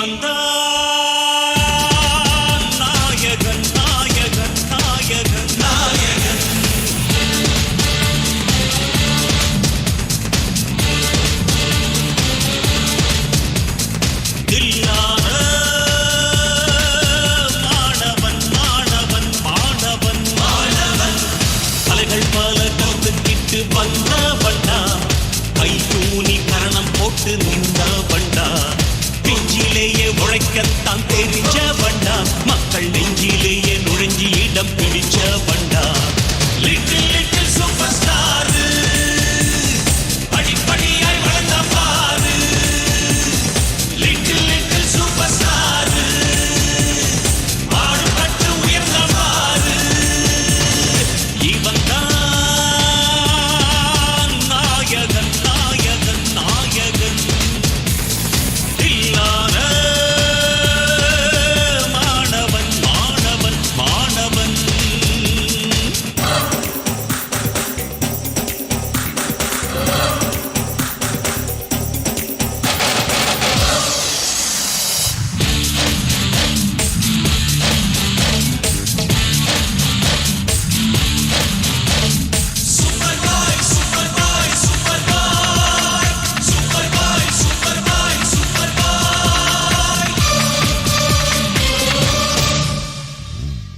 வந்தான் நாயகன் நாயகன் நாயகன் நாயகன் தில்லான மாணவன் மாணவன் மாணவன் மாணவன் தலைகள் பல கத்துக்கிட்டு வந்த வண்டா கை தூணி கரணம் போட்டு நின்ற வண்டா நெஞ்சிலேயே உழைக்கத்தான் தெரிஞ்ச வண்டா மக்கள் நெஞ்சிலேயே நுழைஞ்சி இடம் பிடிச்ச வண்டா லிட்டில் லிட்டில் சூப்பர் ஸ்டார் படிப்படியாய் வளர்ந்த பாரு லிட்டில் லிட்டில் சூப்பர் ஸ்டார் பாடுபட்டு உயர்ந்த பாரு இவன் தான் நாயகன் நாயகன் நாயகன் தில்லான மாணவன் மாணவன் மாணவன்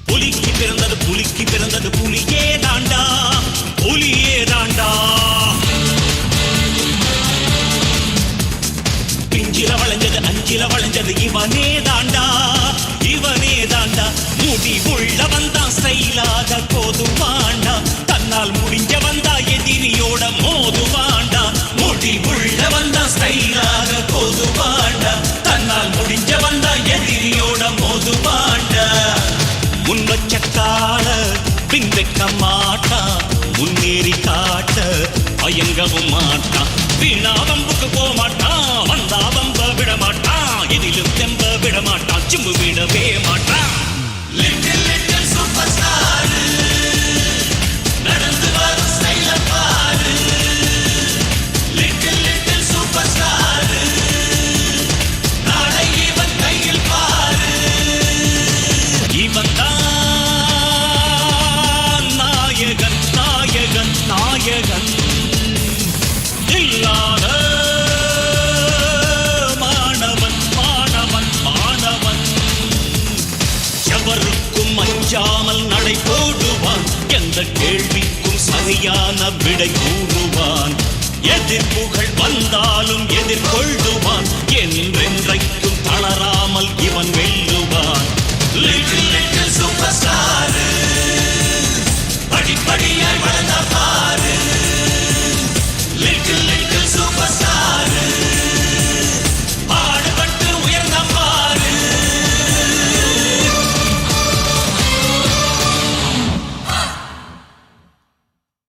புலிக்கு பிறந்தது புலியே தாண்டா புலியே தாண்டா பிஞ்சில வளைஞ்சது அஞ்சில வளைஞ்சது இவனே தாண்டா இவனே தாண்டா முடி உள்ள வந்தா ஸ்டைலாக கோதுவாண்டா தன்னால் முடிஞ்ச வந்தா எதிரியோட மோதுவாண்டா முடி உள்ள வந்தா ஸ்டைலாக கோதுவாண்டா தன்னால் முடிஞ்ச வந்தா எதிரியோட மோதுவாண்டா முன் வச்ச கால பின் வைக்க மாட்டான் முன்னேறி காட்ட பயங்கவும் மாட்டான் வீணா வம்புக்கு போக மாட்டான் வந்தா வம்ப விட மாட்டான் எதிலும் தெம்ப விட மாட்டான் சிம்பு விடவே மாட்டான் லிட்டில் லிட்டில் சூப்பர் ஸ்டார் நடந்து வரும் ஸ்டைல பாரு லிட்டில் லிட்டில் சூப்பர் ஸ்டார் நாளை இவன் கையில் பாரு இவன் தான் நாயகன் நாயகன் நாயகன் தில்லான மாணவன் மாணவன் மாணவன் எவருக்கும் அஞ்சாமல் நடை போடுவான் எந்த கேள்விக்கும் சரியான விடை கூறுவான் எதிர்ப்புகள் வந்தாலும் எதிர்கொள்ளுவான் என்றென்றைக்கு